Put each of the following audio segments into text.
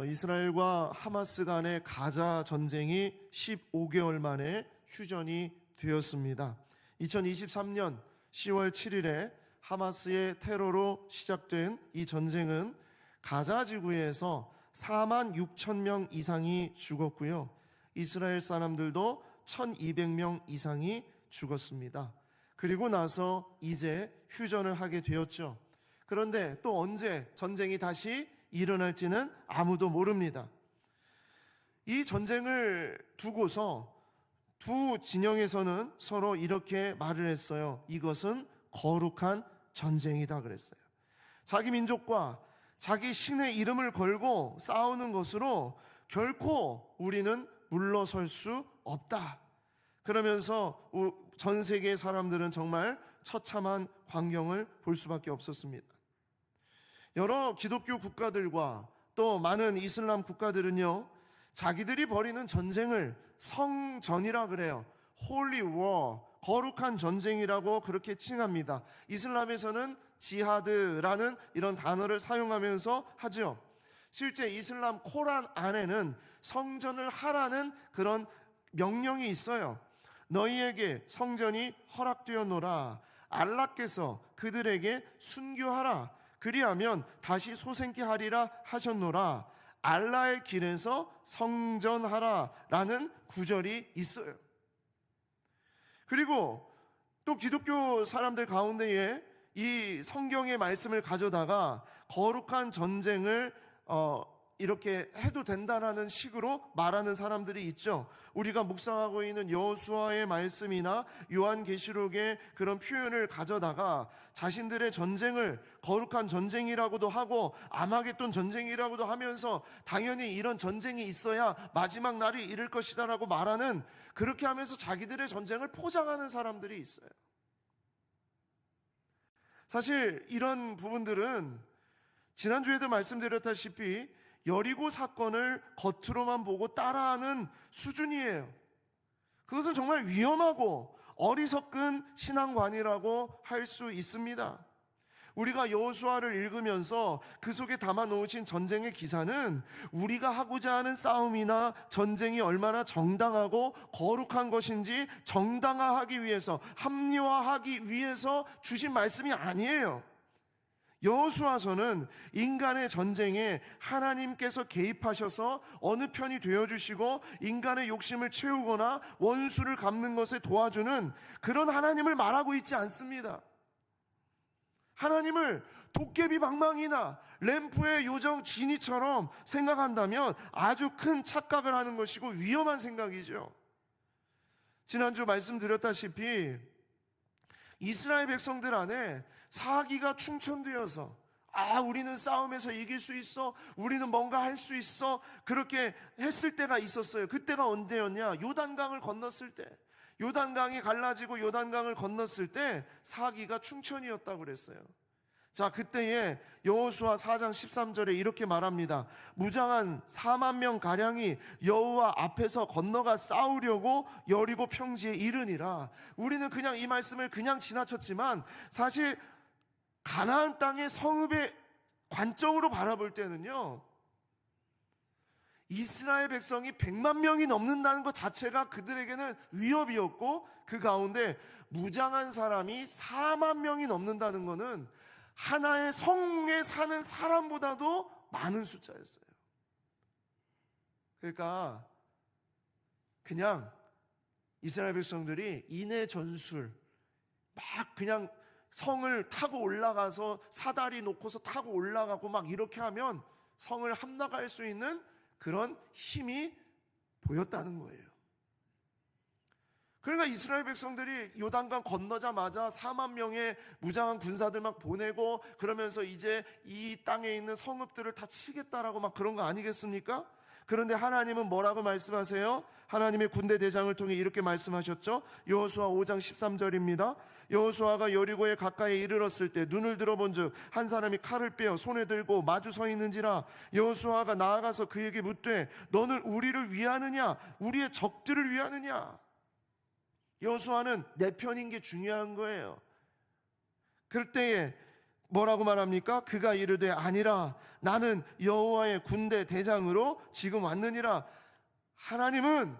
이스라엘과 하마스 간의 가자 전쟁이 15개월 만에 휴전이 되었습니다. 2023년 10월 7일에 하마스의 테러로 시작된 이 전쟁은 가자 지구에서 4만 6천 명 이상이 죽었고요. 이스라엘 사람들도 1,200명 이상이 죽었습니다. 그리고 나서 이제 휴전을 하게 되었죠. 그런데 또 언제 전쟁이 다시 일어날지는 아무도 모릅니다. 이 전쟁을 두고서 두 진영에서는 서로 이렇게 말을 했어요. 이것은 거룩한 전쟁이다 그랬어요. 자기 민족과 자기 신의 이름을 걸고 싸우는 것으로 결코 우리는 물러설 수 없다. 그러면서 전 세계의 사람들은 정말 처참한 광경을 볼 수밖에 없었습니다. 여러 기독교 국가들과 또 많은 이슬람 국가들은요, 자기들이 벌이는 전쟁을 성전이라 그래요. Holy War, 거룩한 전쟁이라고 그렇게 칭합니다. 이슬람에서는 지하드라는 이런 단어를 사용하면서 하죠. 실제 이슬람 코란 안에는 성전을 하라는 그런 명령이 있어요. 너희에게 성전이 허락되었노라. 알라께서 그들에게 순교하라. 그리하면 다시 소생케 하리라 하셨노라. 알라의 길에서 성전하라 라는 구절이 있어요. 그리고 또 기독교 사람들 가운데에 이 성경의 말씀을 가져다가 거룩한 전쟁을 이렇게 해도 된다라는 식으로 말하는 사람들이 있죠. 우리가 묵상하고 있는 여호수아의 말씀이나 요한계시록의 그런 표현을 가져다가 자신들의 전쟁을 거룩한 전쟁이라고도 하고 아마겟돈 전쟁이라고도 하면서 당연히 이런 전쟁이 있어야 마지막 날이 이를 것이다 라고 말하는, 그렇게 하면서 자기들의 전쟁을 포장하는 사람들이 있어요. 사실 이런 부분들은 지난주에도 말씀드렸다시피 여리고 사건을 겉으로만 보고 따라하는 수준이에요. 그것은 정말 위험하고 어리석은 신앙관이라고 할 수 있습니다. 우리가 여호수아를 읽으면서 그 속에 담아 놓으신 전쟁의 기사는 우리가 하고자 하는 싸움이나 전쟁이 얼마나 정당하고 거룩한 것인지 정당화하기 위해서, 합리화하기 위해서 주신 말씀이 아니에요. 여호수아서는 인간의 전쟁에 하나님께서 개입하셔서 어느 편이 되어주시고 인간의 욕심을 채우거나 원수를 갚는 것에 도와주는 그런 하나님을 말하고 있지 않습니다. 하나님을 도깨비 방망이나 램프의 요정 지니처럼 생각한다면 아주 큰 착각을 하는 것이고 위험한 생각이죠. 지난주 말씀드렸다시피 이스라엘 백성들 안에 사기가 충천되어서 우리는 싸움에서 이길 수 있어, 우리는 뭔가 할 수 있어, 그렇게 했을 때가 있었어요. 그때가 언제였냐? 요단강을 건넜을 때, 요단강이 갈라지고 요단강을 건넜을 때 사기가 충천이었다고 그랬어요. 자, 그때에 여호수아 4장 13절에 이렇게 말합니다. 무장한 4만 명 가량이 여호와 앞에서 건너가 싸우려고 여리고 평지에 이르니라. 우리는 그냥 이 말씀을 그냥 지나쳤지만 사실 가나안 땅의 성읍의 관점으로 바라볼 때는요, 이스라엘 백성이 100만 명이 넘는다는 것 자체가 그들에게는 위협이었고, 그 가운데 무장한 사람이 4만 명이 넘는다는 것은 하나의 성에 사는 사람보다도 많은 숫자였어요. 그러니까 그냥 이스라엘 백성들이 인해 전술 막 그냥 성을 타고 올라가서 사다리 놓고서 타고 올라가고 막 이렇게 하면 성을 함락할 수 있는 그런 힘이 보였다는 거예요. 그러니까 이스라엘 백성들이 요단강 건너자마자 4만 명의 무장한 군사들 막 보내고 그러면서 이제 이 땅에 있는 성읍들을 다 치겠다라고 막 그런 거 아니겠습니까? 그런데 하나님은 뭐라고 말씀하세요? 하나님의 군대 대장을 통해 이렇게 말씀하셨죠. 여호수아 5장 13절입니다. 여호수아가 여리고에 가까이 이르렀을 때 눈을 들어본즉 한 사람이 칼을 빼어 손에 들고 마주 서 있는지라. 여호수아가 나아가서 그에게 묻되 너는 우리를 위하느냐 우리의 적들을 위하느냐. 여호수아는 내 편인 게 중요한 거예요. 그럴 때에 뭐라고 말합니까? 그가 이르되 아니라 나는 여호와의 군대 대장으로 지금 왔느니라. 하나님은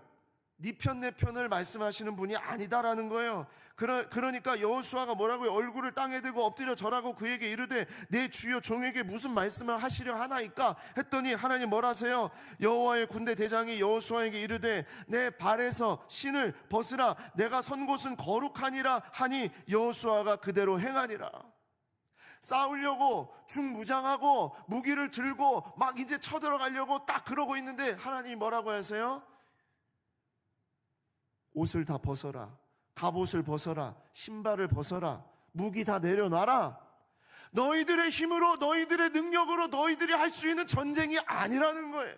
네 편 내 편을 말씀하시는 분이 아니다라는 거예요. 그러니까 여호수아가 뭐라고요? 얼굴을 땅에 대고 엎드려 절하고 그에게 이르되 내 주여 종에게 무슨 말씀을 하시려 하나이까 했더니 하나님 뭐라 하세요? 여호와의 군대 대장이 여호수아에게 이르되 내 발에서 신을 벗으라. 내가 선 곳은 거룩하니라 하니 여호수아가 그대로 행하니라. 싸우려고 중무장하고 무기를 들고 막 이제 쳐들어가려고 딱 그러고 있는데 하나님이 뭐라고 하세요? 옷을 다 벗어라. 갑옷을 벗어라. 신발을 벗어라. 무기 다 내려놔라. 너희들의 힘으로 너희들의 능력으로 너희들이 할 수 있는 전쟁이 아니라는 거예요.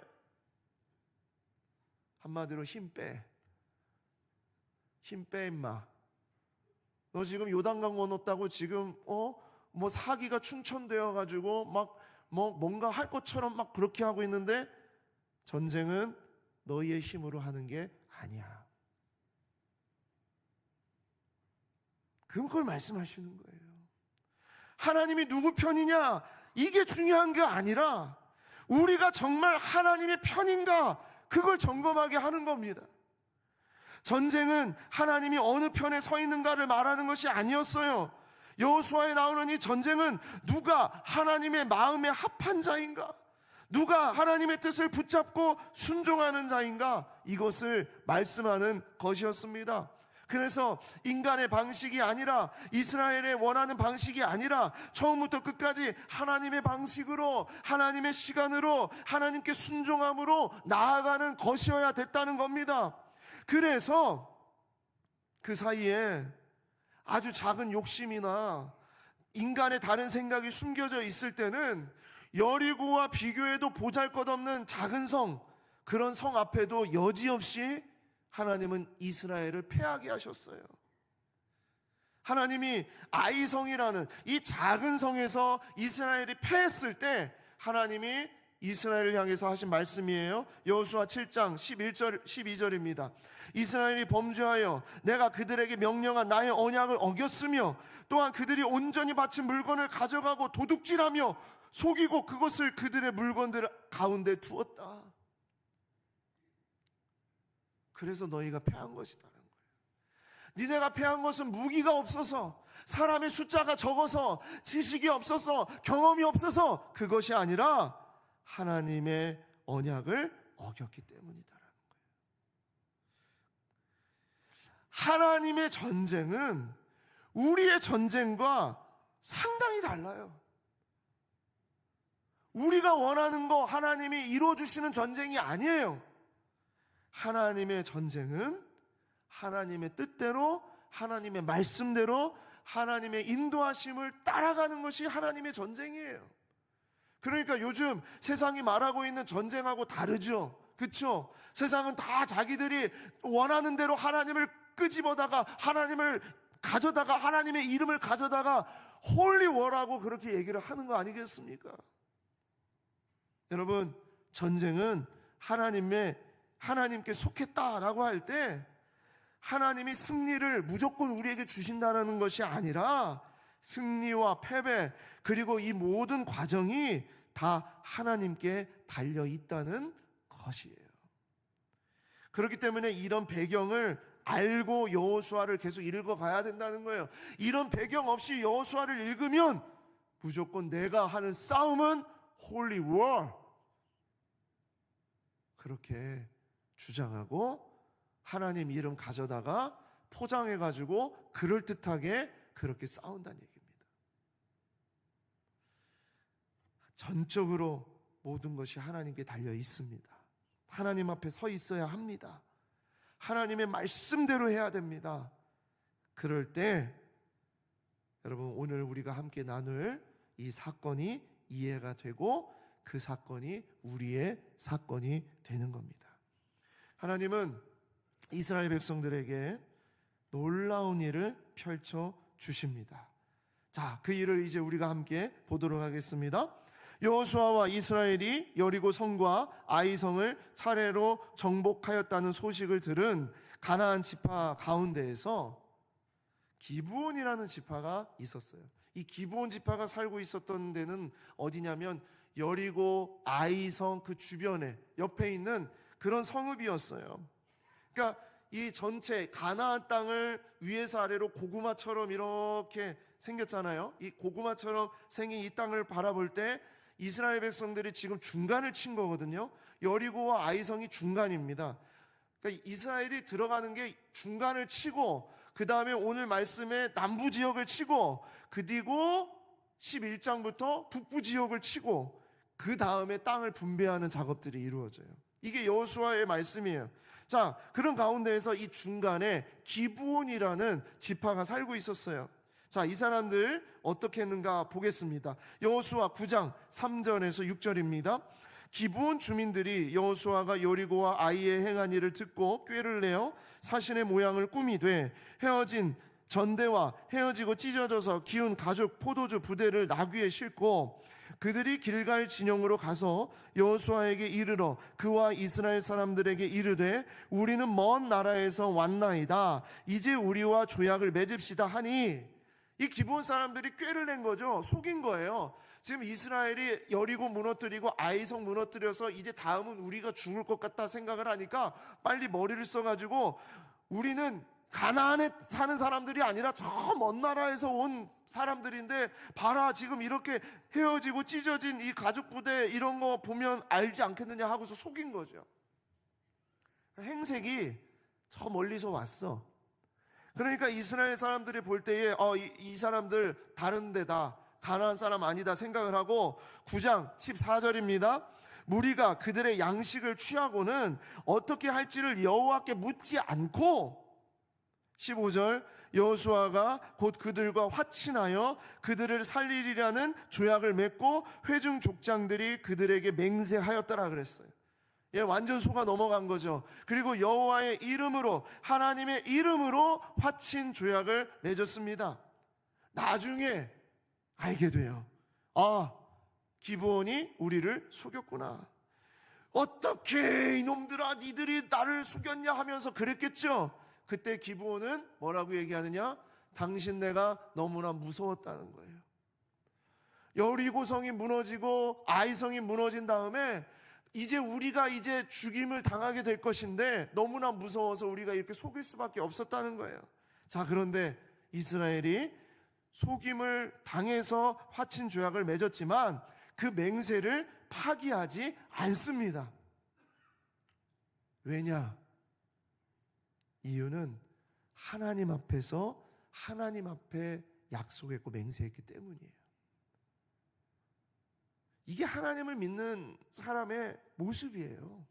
한마디로 힘 빼. 힘 빼 임마. 너 지금 요단강 건넜다고 지금 뭐 사기가 충천되어 가지고 막 뭔가 할 것처럼 막 그렇게 하고 있는데 전쟁은 너희의 힘으로 하는 게 아니야. 그걸 말씀하시는 거예요. 하나님이 누구 편이냐? 이게 중요한 게 아니라 우리가 정말 하나님의 편인가? 그걸 점검하게 하는 겁니다. 전쟁은 하나님이 어느 편에 서 있는가를 말하는 것이 아니었어요. 여호수아에 나오는 이 전쟁은 누가 하나님의 마음에 합한 자인가? 누가 하나님의 뜻을 붙잡고 순종하는 자인가? 이것을 말씀하는 것이었습니다. 그래서 인간의 방식이 아니라 이스라엘의 원하는 방식이 아니라 처음부터 끝까지 하나님의 방식으로 하나님의 시간으로 하나님께 순종함으로 나아가는 것이어야 됐다는 겁니다. 그래서 그 사이에 아주 작은 욕심이나 인간의 다른 생각이 숨겨져 있을 때는 여리고와 비교해도 보잘것없는 작은 성, 그런 성 앞에도 여지없이 하나님은 이스라엘을 패하게 하셨어요. 하나님이 아이성이라는 이 작은 성에서 이스라엘이 패했을 때 하나님이 이스라엘을 향해서 하신 말씀이에요. 여호수아 7장 11절 12절입니다. 이스라엘이 범죄하여 내가 그들에게 명령한 나의 언약을 어겼으며 또한 그들이 온전히 바친 물건을 가져가고 도둑질하며 속이고 그것을 그들의 물건들 가운데 두었다. 그래서 너희가 패한 것이다라는 거예요. 니네가 패한 것은 무기가 없어서, 사람의 숫자가 적어서, 지식이 없어서, 경험이 없어서 그것이 아니라 하나님의 언약을 어겼기 때문이다라는 거예요. 하나님의 전쟁은 우리의 전쟁과 상당히 달라요. 우리가 원하는 거 하나님이 이루어주시는 전쟁이 아니에요. 하나님의 전쟁은 하나님의 뜻대로, 하나님의 말씀대로, 하나님의 인도하심을 따라가는 것이 하나님의 전쟁이에요. 그러니까 요즘 세상이 말하고 있는 전쟁하고 다르죠. 그렇죠? 세상은 다 자기들이 원하는 대로 하나님을 끄집어다가 하나님을 가져다가 하나님의 이름을 가져다가 홀리워라고 그렇게 얘기를 하는 거 아니겠습니까? 여러분, 전쟁은 하나님께 속했다라고 할 때 하나님이 승리를 무조건 우리에게 주신다는 것이 아니라 승리와 패배 그리고 이 모든 과정이 다 하나님께 달려있다는 것이에요. 그렇기 때문에 이런 배경을 알고 여호수아를 계속 읽어가야 된다는 거예요. 이런 배경 없이 여호수아를 읽으면 무조건 내가 하는 싸움은 홀리 워 그렇게 주장하고 하나님 이름 가져다가 포장해가지고 그럴듯하게 그렇게 싸운다는 얘기입니다. 전적으로 모든 것이 하나님께 달려 있습니다. 하나님 앞에 서 있어야 합니다. 하나님의 말씀대로 해야 됩니다. 그럴 때 여러분, 오늘 우리가 함께 나눌 이 사건이 이해가 되고 그 사건이 우리의 사건이 되는 겁니다. 하나님은 이스라엘 백성들에게 놀라운 일을 펼쳐 주십니다. 자, 그 일을 이제 우리가 함께 보도록 하겠습니다. 여호수아와 이스라엘이 여리고 성과 아이성을 차례로 정복하였다는 소식을 들은 가나안 지파 가운데에서 기브온이라는 지파가 있었어요. 이 기브온 지파가 살고 있었던 데는 어디냐면 여리고 아이성 그 주변에 옆에 있는 그런 성읍이었어요. 그러니까 이 전체 가나안 땅을 위에서 아래로 고구마처럼 이렇게 생겼잖아요. 이 고구마처럼 생긴 이 땅을 바라볼 때 이스라엘 백성들이 지금 중간을 친 거거든요. 여리고와 아이성이 중간입니다. 그러니까 이스라엘이 들어가는 게 중간을 치고 그 다음에 오늘 말씀에 남부 지역을 치고 그리고 11장부터 북부 지역을 치고 그 다음에 땅을 분배하는 작업들이 이루어져요. 이게 여호수아의 말씀이에요. 자, 그런 가운데에서 이 중간에 기브온이라는 지파가 살고 있었어요. 자, 이 사람들 어떻게 했는가 보겠습니다. 여호수아 9장 3절에서 6절입니다. 기브온 주민들이 여호수아가 여리고와 아이의 행한 일을 듣고 꾀를 내어 사신의 모양을 꾸미되 헤어진 전대와 헤어지고 찢어져서 기운 가죽 포도주 부대를 나귀에 싣고 그들이 길갈 진영으로 가서 여호수아에게 이르러 그와 이스라엘 사람들에게 이르되 우리는 먼 나라에서 왔나이다. 이제 우리와 조약을 맺읍시다 하니 이 기브온 사람들이 꾀를 낸 거죠. 속인 거예요. 지금 이스라엘이 여리고 무너뜨리고 아이성 무너뜨려서 이제 다음은 우리가 죽을 것 같다 생각을 하니까 빨리 머리를 써가지고 우리는 가나안에 사는 사람들이 아니라 저 먼 나라에서 온 사람들인데 봐라 지금 이렇게 헤어지고 찢어진 이 가죽 부대 이런 거 보면 알지 않겠느냐 하고서 속인 거죠. 행색이 저 멀리서 왔어. 그러니까 이스라엘 사람들이 볼 때에 이 사람들 다른 데다 가나안 사람 아니다 생각을 하고 9장 14절입니다. 무리가 그들의 양식을 취하고는 어떻게 할지를 여호와께 묻지 않고 15절 여호수아가 곧 그들과 화친하여 그들을 살리리라는 조약을 맺고 회중 족장들이 그들에게 맹세하였더라 그랬어요. 예, 완전 속아 넘어간 거죠. 그리고 여호와의 이름으로 하나님의 이름으로 화친 조약을 맺었습니다. 나중에 알게 돼요. 기브온이 우리를 속였구나. 어떻게 이놈들아 니들이 나를 속였냐 하면서 그랬겠죠. 그때 기브온은 뭐라고 얘기하느냐? 당신 내가 너무나 무서웠다는 거예요. 여리고성이 무너지고 아이성이 무너진 다음에 이제 우리가 이제 죽임을 당하게 될 것인데 너무나 무서워서 우리가 이렇게 속일 수밖에 없었다는 거예요. 자, 그런데 이스라엘이 속임을 당해서 화친 조약을 맺었지만 그 맹세를 파기하지 않습니다. 왜냐? 이유는 하나님 앞에서 하나님 앞에 약속했고 맹세했기 때문이에요. 이게 하나님을 믿는 사람의 모습이에요.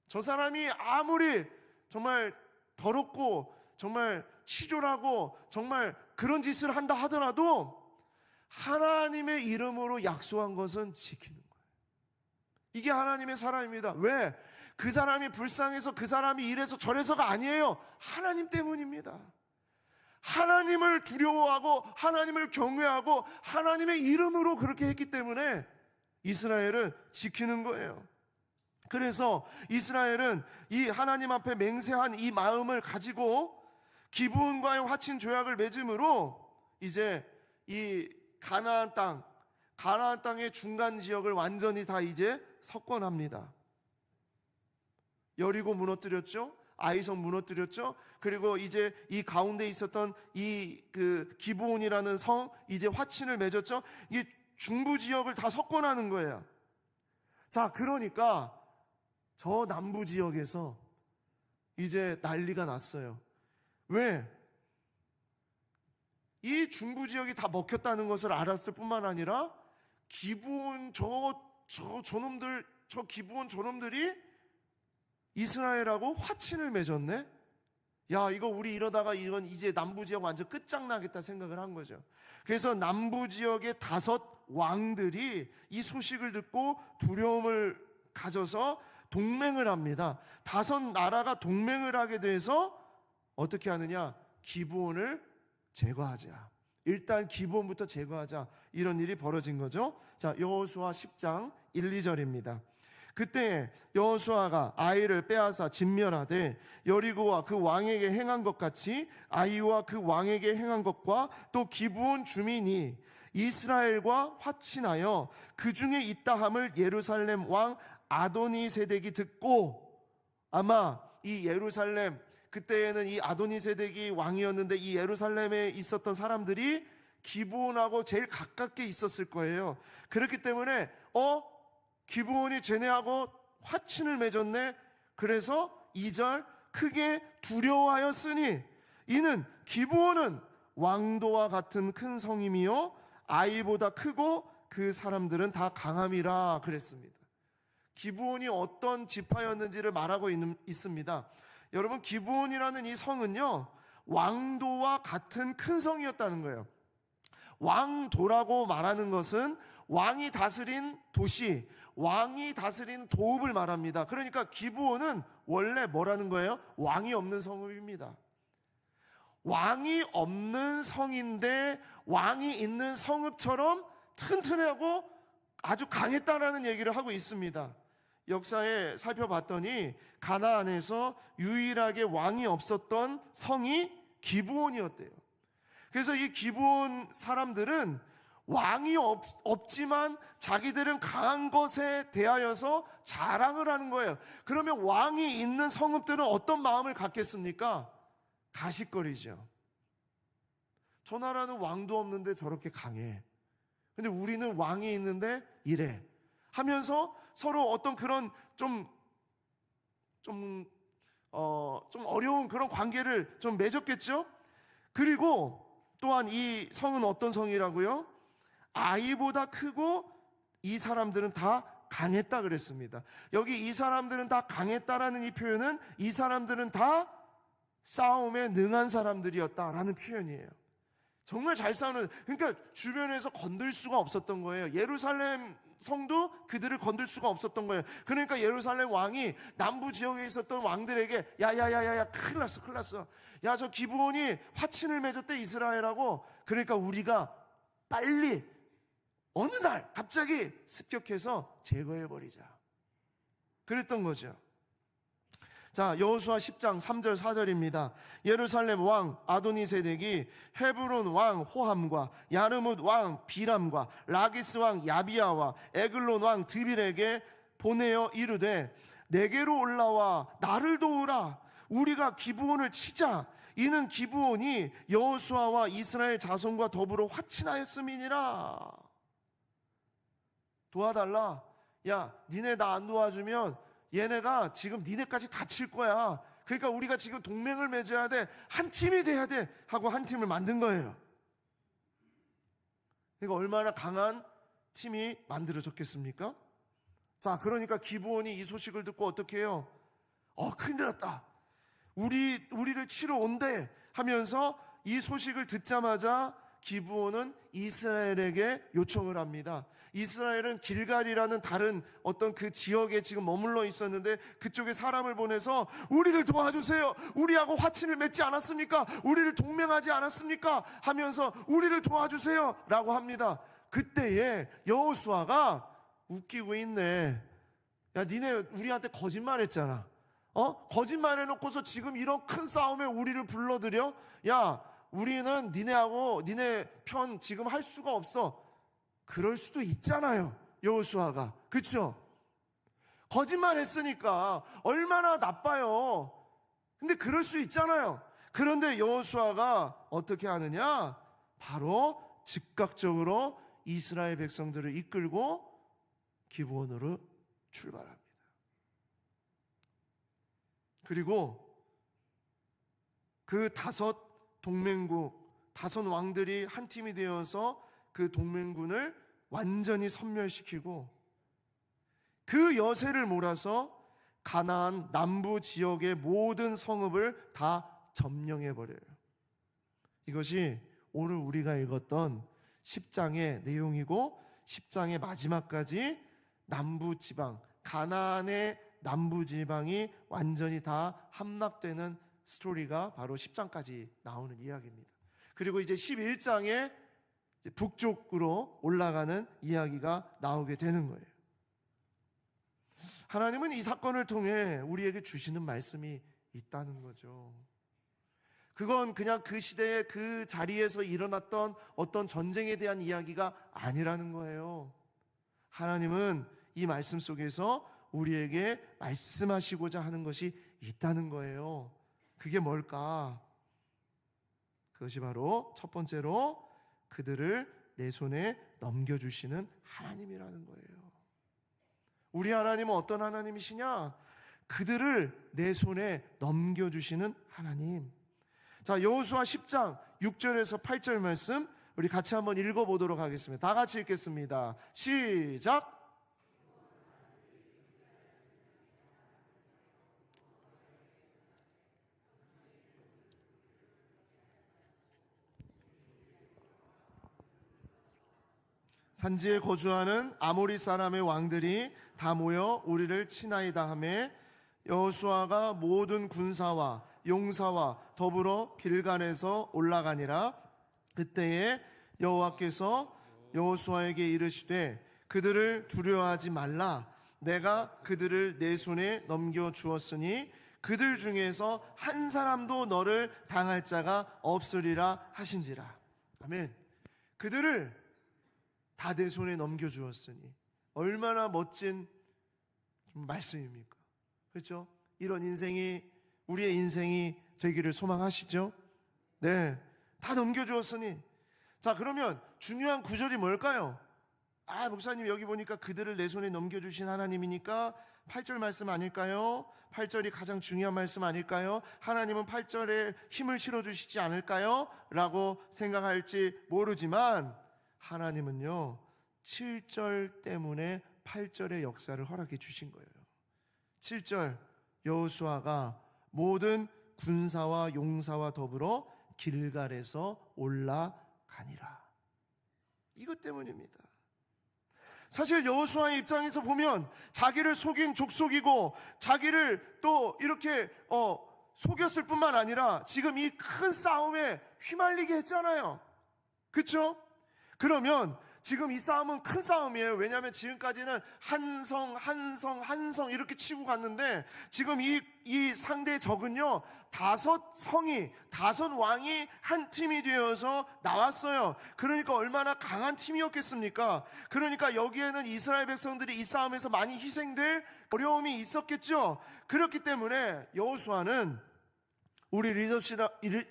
저 사람이 아무리 정말 더럽고 정말 치졸하고 정말 그런 짓을 한다 하더라도 하나님의 이름으로 약속한 것은 지키는 거예요. 이게 하나님의 사람입니다. 왜? 그 사람이 불쌍해서 그 사람이 이래서 저래서가 아니에요. 하나님 때문입니다. 하나님을 두려워하고 하나님을 경외하고 하나님의 이름으로 그렇게 했기 때문에 이스라엘은 지키는 거예요. 그래서 이스라엘은 이 하나님 앞에 맹세한 이 마음을 가지고 기브온과의 화친 조약을 맺음으로 이제 이 가나안 땅의 중간 지역을 완전히 다 이제 석권합니다. 여리고 무너뜨렸죠. 아이성 무너뜨렸죠. 그리고 이제 이 가운데 있었던 이 기브온이라는 성 이제 화친을 맺었죠. 이 중부 지역을 다 석권하는 거예요. 자, 그러니까 저 남부 지역에서 이제 난리가 났어요. 왜? 이 중부 지역이 다 먹혔다는 것을 알았을 뿐만 아니라 기브온 저놈들 저 기브온 저놈들이 이스라엘하고 화친을 맺었네? 야, 이거 우리 이러다가 이건 이제 남부 지역 완전 끝장나겠다 생각을 한 거죠. 그래서 남부 지역의 5 왕들이 이 소식을 듣고 두려움을 가져서 동맹을 합니다. 5 나라가 동맹을 하게 돼서 어떻게 하느냐? 기브온을 제거하자. 일단 기브온부터 제거하자. 이런 일이 벌어진 거죠. 자, 여호수아 10장 1, 2절입니다. 그때 여호수아가 아이를 빼앗아 진멸하되 여리고와 그 왕에게 행한 것 같이 아이와 그 왕에게 행한 것과 또 기브온 주민이 이스라엘과 화친하여 그 중에 있다함을 예루살렘 왕 아도니세덱이 듣고, 아마 이 예루살렘, 그때에는 이 아도니세덱이 왕이었는데 이 예루살렘에 있었던 사람들이 기브온하고 제일 가깝게 있었을 거예요. 그렇기 때문에 기브온이 쟤네하고 화친을 맺었네. 그래서 2절 크게 두려워하였으니 이는 기브온은 왕도와 같은 큰 성임이요 아이보다 크고 그 사람들은 다 강함이라 그랬습니다. 기브온이 어떤 지파였는지를 말하고 있습니다. 여러분, 기브온이라는 이 성은요, 왕도와 같은 큰 성이었다는 거예요. 왕도라고 말하는 것은 왕이 다스린 도시, 왕이 다스린 도읍을 말합니다. 그러니까 기브온은 원래 뭐라는 거예요? 왕이 없는 성읍입니다. 왕이 없는 성인데 왕이 있는 성읍처럼 튼튼하고 아주 강했다라는 얘기를 하고 있습니다. 역사에 살펴봤더니 가나안에서 유일하게 왕이 없었던 성이 기브온이었대요. 그래서 이 기브온 사람들은 왕이 없지만 자기들은 강한 것에 대하여서 자랑을 하는 거예요. 그러면 왕이 있는 성읍들은 어떤 마음을 갖겠습니까? 가십거리죠. 저 나라는 왕도 없는데 저렇게 강해. 근데 우리는 왕이 있는데 이래 하면서 서로 어떤 그런 좀 어려운 그런 관계를 좀 맺었겠죠. 그리고 또한 이 성은 어떤 성이라고요? 아이보다 크고 이 사람들은 다 강했다 그랬습니다. 여기 이 사람들은 다 강했다라는 이 표현은 이 사람들은 다 싸움에 능한 사람들이었다라는 표현이에요. 정말 잘 싸우는, 그러니까 주변에서 건들 수가 없었던 거예요. 예루살렘 성도 그들을 건들 수가 없었던 거예요. 그러니까 예루살렘 왕이 남부 지역에 있었던 왕들에게 야야야야야 큰일 났어. 야, 저 기브온이 화친을 맺었대 이스라엘하고. 그러니까 우리가 빨리 어느 날 갑자기 습격해서 제거해버리자. 그랬던 거죠. 자, 여호수아 10장 3절 4절입니다. 예루살렘 왕 아도니세덱이 헤브론 왕 호함과 야르뭇 왕 비람과 라기스 왕 야비야와 에글론 왕 드빌에게 보내어 이르되 내게로 올라와 나를 도우라. 우리가 기브온을 치자. 이는 기브온이 여호수아와 이스라엘 자손과 더불어 화친하였음이니라. 도와달라. 야, 니네 나 안 도와주면 얘네가 지금 니네까지 다칠 거야. 그러니까 우리가 지금 동맹을 맺어야 돼. 한 팀이 돼야 돼. 하고 한 팀을 만든 거예요. 그러니까 얼마나 강한 팀이 만들어졌겠습니까? 자, 그러니까 기브온이 이 소식을 듣고 어떻게 해요? 큰일 났다. 우리를 치러 온대 하면서 이 소식을 듣자마자 기브온은 이스라엘에게 요청을 합니다. 이스라엘은 길갈이라는 다른 어떤 그 지역에 지금 머물러 있었는데 그쪽에 사람을 보내서 우리를 도와주세요. 우리하고 화친을 맺지 않았습니까? 우리를 동맹하지 않았습니까? 하면서 우리를 도와주세요 라고 합니다. 그때에 여호수아가 웃기고 있네. 야, 니네 우리한테 거짓말했잖아. 거짓말해놓고서 지금 이런 큰 싸움에 우리를 불러들여? 야, 우리는 니네 편 지금 할 수가 없어. 그럴 수도 있잖아요, 여호수아가. 그렇죠? 거짓말했으니까 얼마나 나빠요. 근데 그럴 수 있잖아요. 그런데 여호수아가 어떻게 하느냐? 바로 즉각적으로 이스라엘 백성들을 이끌고 기브온으로 출발합니다. 그리고 그 5 동맹국, 5 왕들이 한 팀이 되어서 그 동맹군을 완전히 섬멸시키고 그 여세를 몰아서 가나안 남부 지역의 모든 성읍을 다 점령해버려요. 이것이 오늘 우리가 읽었던 10장의 내용이고 10장의 마지막까지 남부지방, 가나안의 남부지방이 완전히 다 함락되는 스토리가 바로 10장까지 나오는 이야기입니다. 그리고 이제 11장에 북쪽으로 올라가는 이야기가 나오게 되는 거예요. 하나님은 이 사건을 통해 우리에게 주시는 말씀이 있다는 거죠. 그건 그냥 그 시대의 그 자리에서 일어났던 어떤 전쟁에 대한 이야기가 아니라는 거예요. 하나님은 이 말씀 속에서 우리에게 말씀하시고자 하는 것이 있다는 거예요. 그게 뭘까? 그것이 바로 첫 번째로 그들을 내 손에 넘겨주시는 하나님이라는 거예요. 우리 하나님은 어떤 하나님이시냐? 그들을 내 손에 넘겨주시는 하나님. 자, 여호수아 10장 6절에서 8절 말씀 우리 같이 한번 읽어보도록 하겠습니다. 다 같이 읽겠습니다. 시작. 산지에 거주하는 아모리 사람의 왕들이 다 모여 우리를 치나이다 하매 여호수아가 모든 군사와 용사와 더불어 길갈에서 올라가니라. 그때에 여호와께서 여호수아에게 이르시되 그들을 두려워하지 말라. 내가 그들을 내 손에 넘겨 주었으니 그들 중에서 한 사람도 너를 당할 자가 없으리라 하신지라. 아멘. 그들을 다 내 손에 넘겨주었으니 얼마나 멋진 말씀입니까? 그렇죠? 이런 인생이 우리의 인생이 되기를 소망하시죠? 네, 다 넘겨주었으니. 자, 그러면 중요한 구절이 뭘까요? 목사님 여기 보니까 그들을 내 손에 넘겨주신 하나님이니까 8절 말씀 아닐까요? 8절이 가장 중요한 말씀 아닐까요? 하나님은 8절에 힘을 실어주시지 않을까요? 라고 생각할지 모르지만 하나님은요 7절 때문에 8절의 역사를 허락해 주신 거예요. 7절 여호수아가 모든 군사와 용사와 더불어 길갈에서 올라가니라. 이것 때문입니다. 사실 여호수아의 입장에서 보면 자기를 속인 족속이고 자기를 또 이렇게 속였을 뿐만 아니라 지금 이 큰 싸움에 휘말리게 했잖아요. 그렇죠? 그러면 지금 이 싸움은 큰 싸움이에요. 왜냐하면 지금까지는 한 성 이렇게 치고 갔는데 지금 이 상대 적은요 5성이 5왕이 한 팀이 되어서 나왔어요. 그러니까 얼마나 강한 팀이었겠습니까? 그러니까 여기에는 이스라엘 백성들이 이 싸움에서 많이 희생될 어려움이 있었겠죠. 그렇기 때문에 여호수아는 우리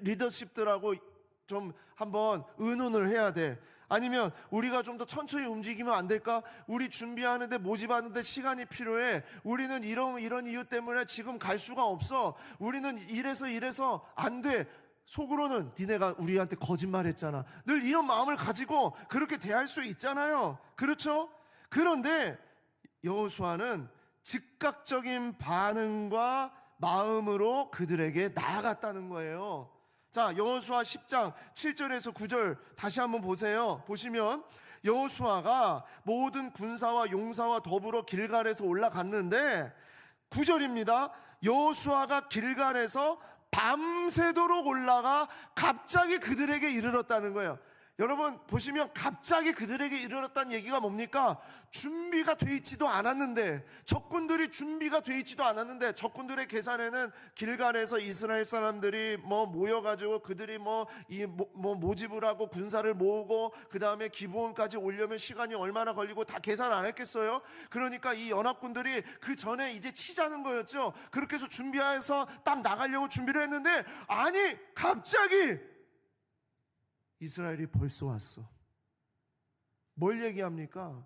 리더십들하고 좀 한번 의논을 해야 돼. 아니면 우리가 좀 더 천천히 움직이면 안 될까? 우리 준비하는데 모집하는데 시간이 필요해. 우리는 이런 이유 때문에 지금 갈 수가 없어. 우리는 이래서 안 돼. 속으로는 니네가 우리한테 거짓말했잖아. 늘 이런 마음을 가지고 그렇게 대할 수 있잖아요. 그렇죠? 그런데 여호수아는 즉각적인 반응과 마음으로 그들에게 나아갔다는 거예요. 자, 여호수아 10장 7절에서 9절 다시 한번 보세요. 보시면 여호수아가 모든 군사와 용사와 더불어 길갈에서 올라갔는데 9절입니다. 여호수아가 길갈에서 밤새도록 올라가 갑자기 그들에게 이르렀다는 거예요. 여러분 보시면 갑자기 그들에게 이르렀다는 얘기가 뭡니까? 준비가 돼 있지도 않았는데, 적군들이 준비가 돼 있지도 않았는데, 적군들의 계산에는 길갈에서 이스라엘 사람들이 모여가지고 그들이 모집을 하고 군사를 모으고 그 다음에 기브온까지 오려면 시간이 얼마나 걸리고 다 계산 안 했겠어요? 그러니까 이 연합군들이 그 전에 이제 치자는 거였죠. 그렇게 해서 준비해서 딱 나가려고 준비를 했는데, 아니 갑자기 이스라엘이 벌써 왔어. 뭘 얘기합니까?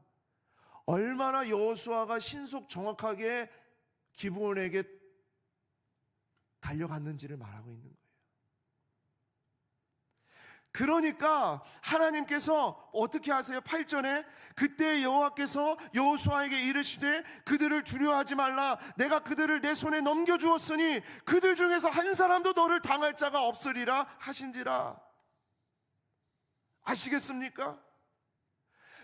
얼마나 여호수아가 신속 정확하게 기브온에게 달려갔는지를 말하고 있는 거예요. 그러니까 하나님께서 어떻게 하세요? 8절에 그때 여호와께서 여호수아에게 이르시되 그들을 두려워하지 말라. 내가 그들을 내 손에 넘겨주었으니 그들 중에서 한 사람도 너를 당할 자가 없으리라 하신지라. 아시겠습니까?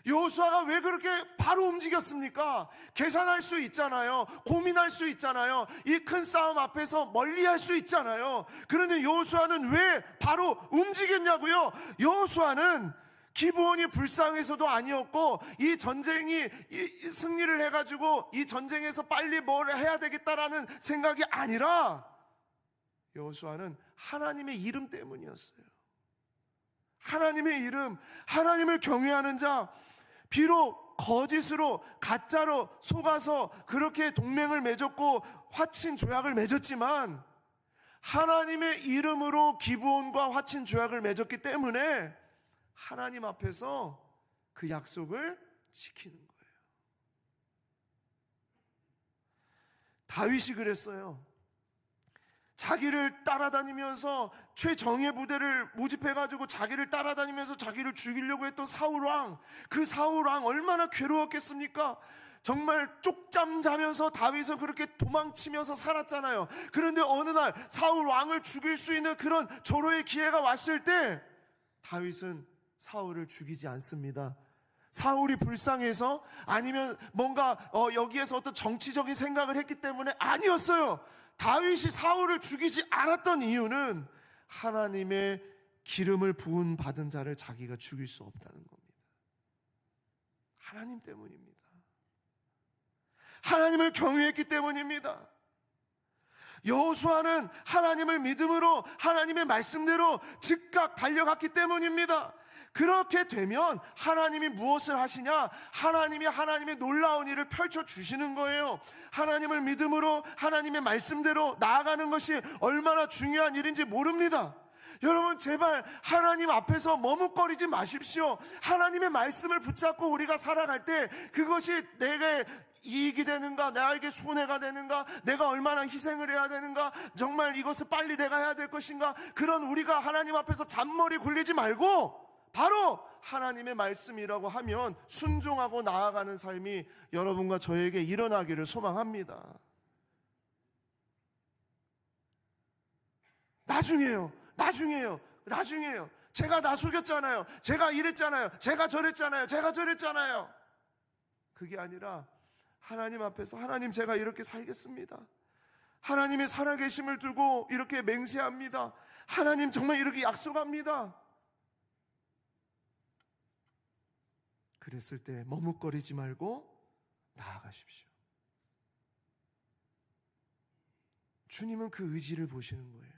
여호수아가 왜 그렇게 바로 움직였습니까? 계산할 수 있잖아요. 고민할 수 있잖아요. 이 큰 싸움 앞에서 멀리할 수 있잖아요. 그런데 여호수아는 왜 바로 움직였냐고요? 여호수아는 기브온이 불쌍해서도 아니었고, 이 전쟁이 승리를 해가지고 이 전쟁에서 빨리 뭘 해야 되겠다라는 생각이 아니라 여호수아는 하나님의 이름 때문이었어요. 하나님의 이름, 하나님을 경외하는 자, 비록 거짓으로 가짜로 속아서 그렇게 동맹을 맺었고 화친 조약을 맺었지만 하나님의 이름으로 기브온과 화친 조약을 맺었기 때문에 하나님 앞에서 그 약속을 지키는 거예요. 다윗이 그랬어요. 자기를 따라다니면서 최정예 부대를 모집해가지고 자기를 따라다니면서 자기를 죽이려고 했던 사울왕, 그 사울왕 얼마나 괴로웠겠습니까? 정말 쪽잠 자면서 다윗은 그렇게 도망치면서 살았잖아요. 그런데 어느 날 사울왕을 죽일 수 있는 그런 절호의 기회가 왔을 때 다윗은 사울을 죽이지 않습니다. 사울이 불쌍해서 아니면 뭔가 여기에서 어떤 정치적인 생각을 했기 때문에 아니었어요. 다윗이 사울을 죽이지 않았던 이유는 하나님의 기름을 부은 받은 자를 자기가 죽일 수 없다는 겁니다. 하나님 때문입니다. 하나님을 경외했기 때문입니다. 여호수아는 하나님을 믿음으로 하나님의 말씀대로 즉각 달려갔기 때문입니다. 그렇게 되면 하나님이 무엇을 하시냐? 하나님이 하나님의 놀라운 일을 펼쳐주시는 거예요. 하나님을 믿음으로 하나님의 말씀대로 나아가는 것이 얼마나 중요한 일인지 모릅니다. 여러분 제발 하나님 앞에서 머뭇거리지 마십시오. 하나님의 말씀을 붙잡고 우리가 살아갈 때 그것이 내게 이익이 되는가, 나에게 손해가 되는가, 내가 얼마나 희생을 해야 되는가, 정말 이것을 빨리 내가 해야 될 것인가, 그런 우리가 하나님 앞에서 잔머리 굴리지 말고 바로 하나님의 말씀이라고 하면 순종하고 나아가는 삶이 여러분과 저에게 일어나기를 소망합니다. 나중에요. 제가 나 속였잖아요. 제가 이랬잖아요. 제가 저랬잖아요. 그게 아니라 하나님 앞에서 하나님 제가 이렇게 살겠습니다. 하나님의 살아계심을 두고 이렇게 맹세합니다. 하나님 정말 이렇게 약속합니다. 그랬을 때 머뭇거리지 말고 나아가십시오. 주님은 그 의지를 보시는 거예요.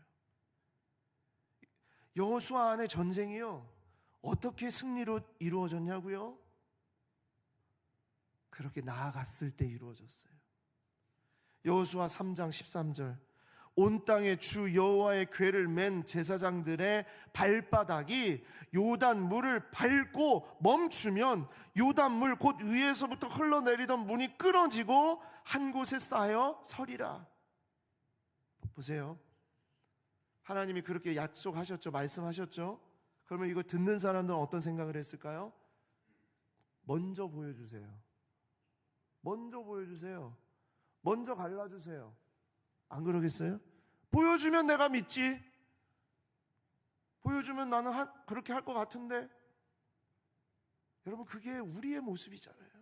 여호수아 안의 전쟁이요, 어떻게 승리로 이루어졌냐고요? 그렇게 나아갔을 때 이루어졌어요. 여호수아 3장 13절, 온 땅에 주 여호와의 궤를 맨 제사장들의 발바닥이 요단 물을 밟고 멈추면 요단 물 곧 위에서부터 흘러내리던 문이 끊어지고 한 곳에 쌓여 서리라. 보세요. 하나님이 그렇게 약속하셨죠. 말씀하셨죠. 그러면 이거 듣는 사람들은 어떤 생각을 했을까요? 먼저 보여주세요. 먼저 갈라주세요. 안 그러겠어요? 보여주면 내가 믿지. 보여주면 나는 그렇게 할 것 같은데. 여러분 그게 우리의 모습이잖아요.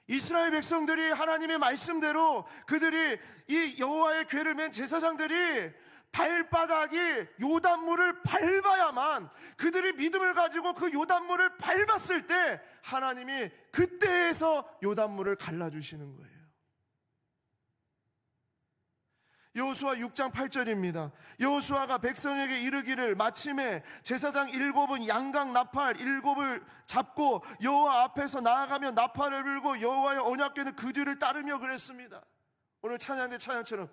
이스라엘 백성들이 하나님의 말씀대로 그들이 이 여호와의 궤를 맨 제사장들이 발바닥이 요단물을 밟아야만, 그들이 믿음을 가지고 그 요단물을 밟았을 때 하나님이 그때에서 요단물을 갈라주시는 거예요. 여호수아 6장 8절입니다. 여호수아가 백성에게 이르기를 마침에 제사장 7은 양각 나팔 7을 잡고 여호와 앞에서 나아가며 나팔을 불고 여호와의 언약궤는 그 뒤를 따르며 그랬습니다. 오늘 찬양대 찬양처럼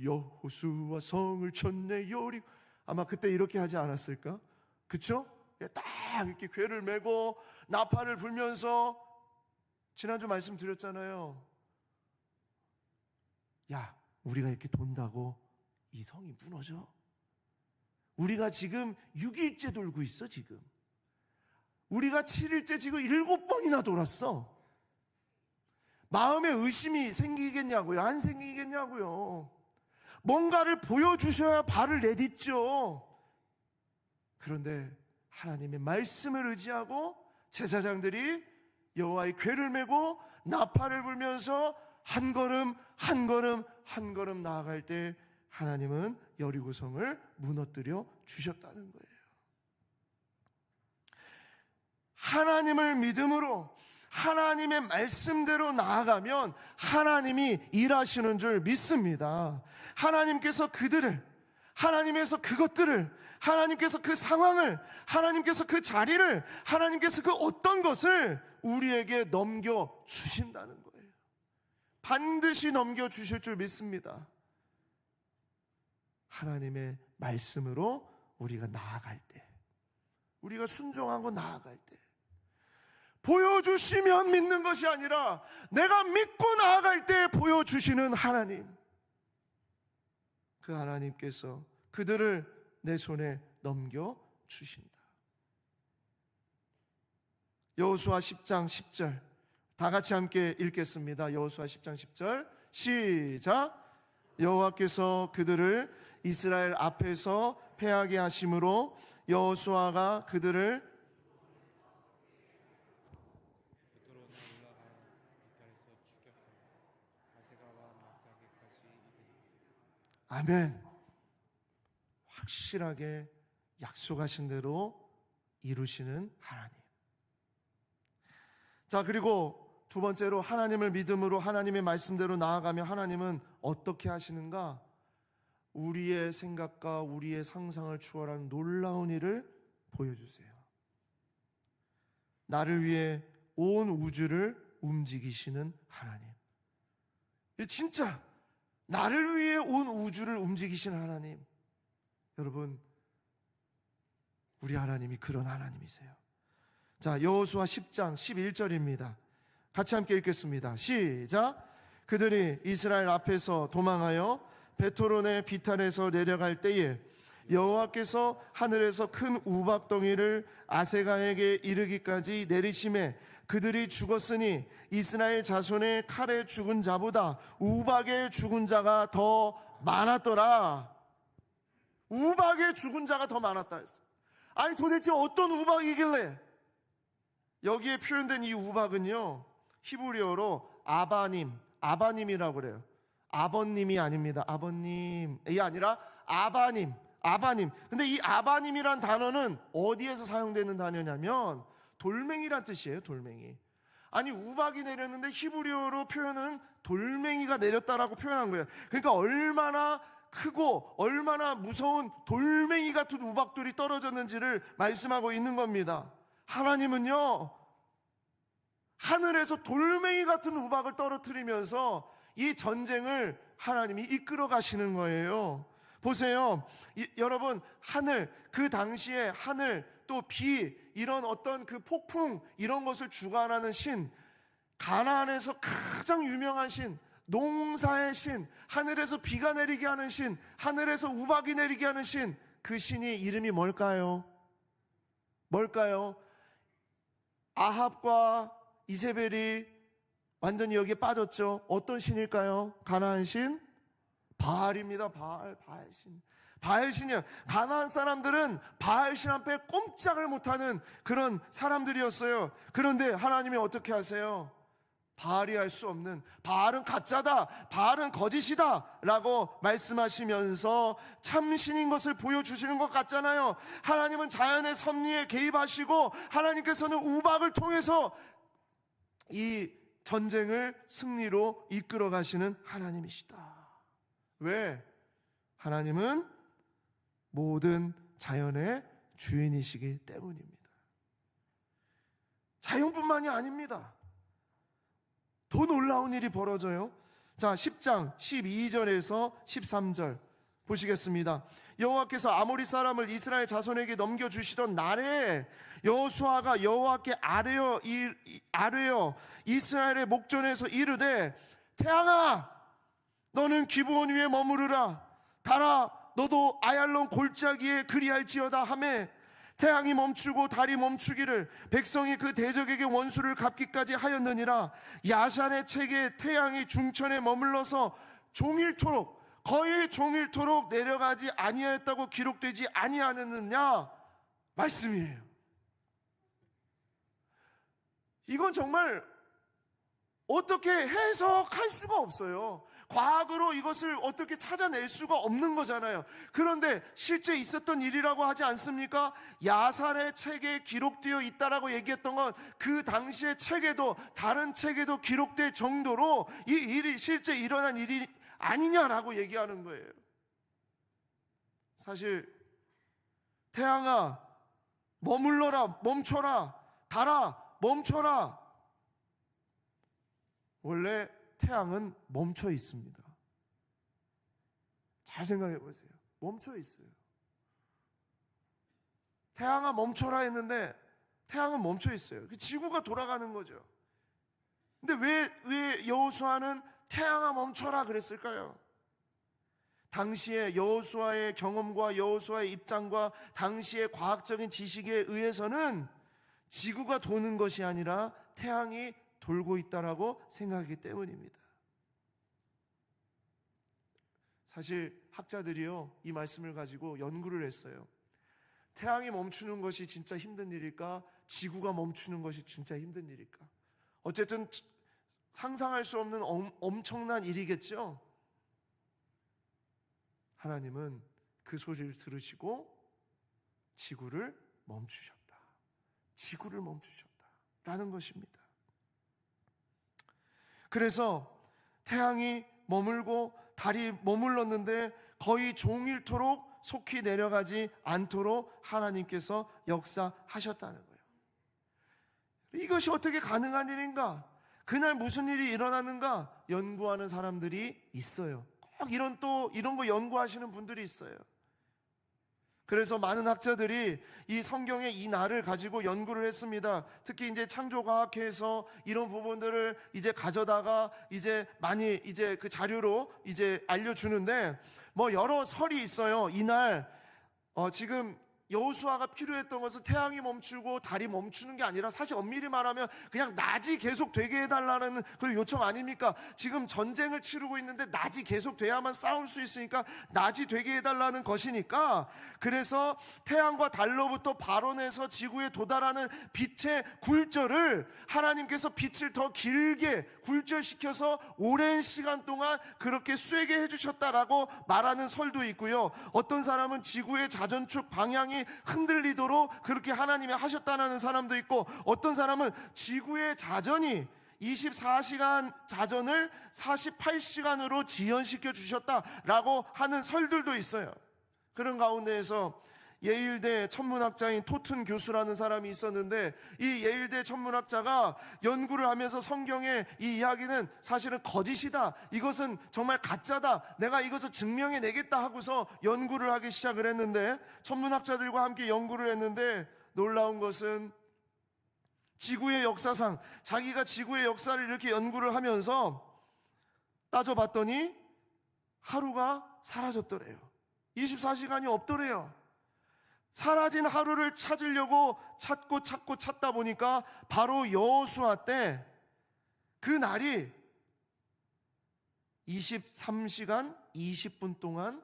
여호수아 성을 쳤네 여리고, 아마 그때 이렇게 하지 않았을까? 그쵸? 딱 이렇게 궤를 메고 나팔을 불면서, 지난주 말씀드렸잖아요. 야, 우리가 이렇게 돈다고 이 성이 무너져? 우리가 지금 6일째 돌고 있어. 지금 우리가 7일째 지금 7번이나 돌았어. 마음에 의심이 생기겠냐고요? 안 생기겠냐고요? 뭔가를 보여주셔야 발을 내딛죠. 그런데 하나님의 말씀을 의지하고 제사장들이 여호와의 궤를 메고 나팔을 불면서 한 걸음 한 걸음 나아갈 때 하나님은 여리고성을 무너뜨려 주셨다는 거예요. 하나님을 믿음으로 하나님의 말씀대로 나아가면 하나님이 일하시는 줄 믿습니다. 하나님께서 하나님께서 그것들을, 하나님께서 그 상황을, 하나님께서 그 자리를, 하나님께서 그 어떤 것을 우리에게 넘겨주신다는 거예요. 반드시 넘겨주실 줄 믿습니다. 하나님의 말씀으로 우리가 나아갈 때, 우리가 순종하고 나아갈 때, 보여주시면 믿는 것이 아니라 내가 믿고 나아갈 때 보여주시는 하나님, 그 하나님께서 그들을 내 손에 넘겨주신다. 여호수아 10장 10절 다 같이 함께 읽겠습니다. 여호수아 10장 10절 시작. 여호와께서 그들을 이스라엘 앞에서 패하게 하심으로 여호수아가 그들을 아멘. 확실하게 약속하신 대로 이루시는 하나님. 자, 그리고 두 번째로 하나님을 믿음으로 하나님의 말씀대로 나아가면 하나님은 어떻게 하시는가? 우리의 생각과 우리의 상상을 초월한 놀라운 일을 보여주세요. 나를 위해 온 우주를 움직이시는 하나님. 진짜 나를 위해 온 우주를 움직이시는 하나님. 여러분, 우리 하나님이 그런 하나님이세요. 자, 여호수아 10장 11절입니다. 같이 함께 읽겠습니다. 시작. 그들이 이스라엘 앞에서 도망하여 베토론의 비탈에서 내려갈 때에 여호와께서 하늘에서 큰 우박덩이를 아세가에게 이르기까지 내리심에 그들이 죽었으니 이스라엘 자손의 칼에 죽은 자보다 우박에 죽은 자가 더 많았더라. 우박에 죽은 자가 더 많았다 했어. 아니 도대체 어떤 우박이길래? 여기에 표현된 이 우박은요, 히브리어로 아바님이라고 그래요. 아버님이 아닙니다. 아버님이 아니라 아바님. 근데 이 아바님이란 단어는 어디에서 사용되는 단어냐면 돌멩이란 뜻이에요. 돌멩이. 아니 우박이 내렸는데 히브리어로 표현은 돌멩이가 내렸다라고 표현한 거예요. 그러니까 얼마나 크고 얼마나 무서운 돌멩이 같은 우박들이 떨어졌는지를 말씀하고 있는 겁니다. 하나님은요, 하늘에서 돌멩이 같은 우박을 떨어뜨리면서 이 전쟁을 하나님이 이끌어 가시는 거예요. 보세요. 여러분, 하늘, 그 당시에 하늘, 또 비, 이런 어떤 그 폭풍, 이런 것을 주관하는 신, 가나안에서 가장 유명한 신, 농사의 신, 하늘에서 비가 내리게 하는 신, 하늘에서 우박이 내리게 하는 신, 그 신이 이름이 뭘까요? 아합과 이세벨이 완전히 여기에 빠졌죠. 어떤 신일까요? 가나안 신? 바알입니다. 바알신. 바알신이요. 가나안 사람들은 바알신 앞에 꼼짝을 못하는 그런 사람들이었어요. 그런데 하나님이 어떻게 하세요? 바알이 할 수 없는, 바알은 가짜다, 바알은 거짓이다 라고 말씀하시면서 참신인 것을 보여주시는 것 같잖아요. 하나님은 자연의 섭리에 개입하시고 하나님께서는 우박을 통해서 이 전쟁을 승리로 이끌어 가시는 하나님이시다. 왜? 하나님은 모든 자연의 주인이시기 때문입니다. 자연뿐만이 아닙니다. 더 놀라운 일이 벌어져요. 자, 10장 12절에서 13절 보시겠습니다. 여호와께서 아모리 사람을 이스라엘 자손에게 넘겨주시던 날에 여호수아가 여호와께 아뢰어 이스라엘의 목전에서 이르되, 태양아 너는 기브온 위에 머무르라, 달아 너도 아얄론 골짜기에 그리할지어다 하매, 태양이 멈추고 달이 멈추기를 백성이 그 대적에게 원수를 갚기까지 하였느니라. 야산의 책에 태양이 중천에 머물러서 거의 종일토록 내려가지 아니하였다고 기록되지 아니하였느냐 말씀이에요. 이건 정말 어떻게 해석할 수가 없어요. 과학으로 이것을 어떻게 찾아낼 수가 없는 거잖아요. 그런데 실제 있었던 일이라고 하지 않습니까? 야살의 책에 기록되어 있다라고 얘기했던 건 그 당시의 책에도 다른 책에도 기록될 정도로 이 일이 실제 일어난 일이 아니냐라고 얘기하는 거예요. 사실 태양아 머물러라, 멈춰라, 달아 멈춰라. 원래 태양은 멈춰 있습니다. 잘 생각해 보세요. 멈춰 있어요. 태양아 멈춰라 했는데 태양은 멈춰 있어요. 지구가 돌아가는 거죠. 근데 왜 여호수아는 태양아 멈춰라 그랬을까요? 당시의 여호수아의 경험과 여호수아의 입장과 당시의 과학적인 지식에 의해서는 지구가 도는 것이 아니라 태양이 돌고 있다라고 생각하기 때문입니다. 사실 학자들이요, 이 말씀을 가지고 연구를 했어요. 태양이 멈추는 것이 진짜 힘든 일일까? 지구가 멈추는 것이 진짜 힘든 일일까? 어쨌든 상상할 수 없는 엄청난 일이겠죠? 하나님은 그 소리를 들으시고 지구를 멈추셨다. 지구를 멈추셨다라는 것입니다. 그래서 태양이 머물고 달이 머물렀는데 거의 종일토록 속히 내려가지 않도록 하나님께서 역사하셨다는 거예요. 이것이 어떻게 가능한 일인가? 그날 무슨 일이 일어나는가? 연구하는 사람들이 있어요. 꼭 이런 거 연구하시는 분들이 있어요. 그래서 많은 학자들이 이 성경의 이 날을 가지고 연구를 했습니다. 특히 이제 창조과학회에서 이런 부분들을 이제 가져다가 이제 많이 이제 그 자료로 이제 알려주는데 뭐 여러 설이 있어요. 이날 지금 여호수아가 필요했던 것은 태양이 멈추고 달이 멈추는 게 아니라 사실 엄밀히 말하면 그냥 낮이 계속 되게 해달라는 그 요청 아닙니까? 지금 전쟁을 치르고 있는데 낮이 계속 돼야만 싸울 수 있으니까 낮이 되게 해달라는 것이니까, 그래서 태양과 달로부터 발원해서 지구에 도달하는 빛의 굴절을 하나님께서 빛을 더 길게 굴절시켜서 오랜 시간 동안 그렇게 쐬게 해주셨다라고 말하는 설도 있고요. 어떤 사람은 지구의 자전축 방향이 흔들리도록 그렇게 하나님이 하셨다는 사람도 있고, 어떤 사람은 지구의 자전이 24시간 자전을 48시간으로 지연시켜 주셨다라고 하는 설들도 있어요. 그런 가운데에서 예일대 천문학자인 토튼 교수라는 사람이 있었는데, 이 예일대 천문학자가 연구를 하면서 성경의 이 이야기는 사실은 거짓이다, 이것은 정말 가짜다, 내가 이것을 증명해내겠다 하고서 연구를 하기 시작을 했는데, 천문학자들과 함께 연구를 했는데 놀라운 것은 지구의 역사상 자기가 지구의 역사를 이렇게 연구를 하면서 따져봤더니 하루가 사라졌더래요. 24시간이 없더래요. 사라진 하루를 찾으려고 찾고 찾다 보니까 바로 여호수아 때 그 날이 23시간 20분 동안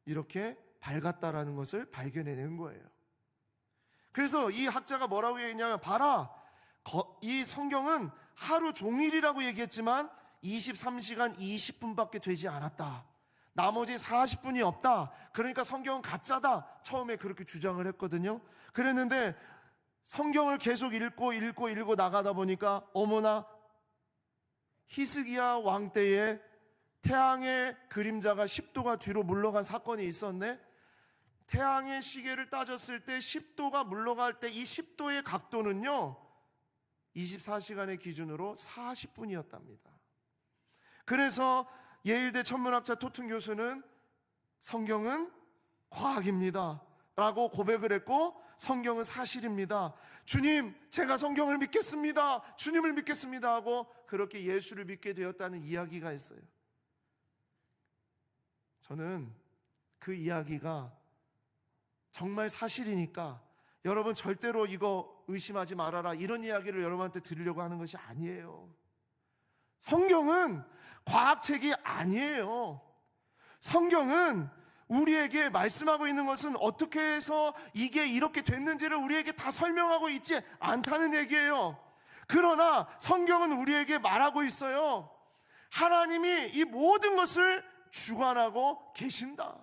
이렇게 밝았다라는 것을 발견해낸 거예요. 그래서 이 학자가 뭐라고 얘기했냐면, 봐라, 이 성경은 하루 종일이라고 얘기했지만 23시간 20분밖에 되지 않았다, 나머지 40분이 없다, 그러니까 성경은 가짜다, 처음에 그렇게 주장을 했거든요. 그랬는데 성경을 계속 읽고 나가다 보니까 어머나, 히스기야 왕 때에 태양의 그림자가 10도가 뒤로 물러간 사건이 있었네. 태양의 시계를 따졌을 때 10도가 물러갈 때 이 10도의 각도는요 24시간의 기준으로 40분이었답니다. 그래서 예일대 천문학자 토튼 교수는 성경은 과학입니다 라고 고백을 했고, 성경은 사실입니다, 주님 제가 성경을 믿겠습니다, 주님을 믿겠습니다 하고 그렇게 예수를 믿게 되었다는 이야기가 있어요. 저는 그 이야기가 정말 사실이니까 여러분 절대로 이거 의심하지 말아라, 이런 이야기를 여러분한테 드리려고 하는 것이 아니에요. 성경은 과학책이 아니에요. 성경은 우리에게 말씀하고 있는 것은 어떻게 해서 이게 이렇게 됐는지를 우리에게 다 설명하고 있지 않다는 얘기예요. 그러나 성경은 우리에게 말하고 있어요. 하나님이 이 모든 것을 주관하고 계신다.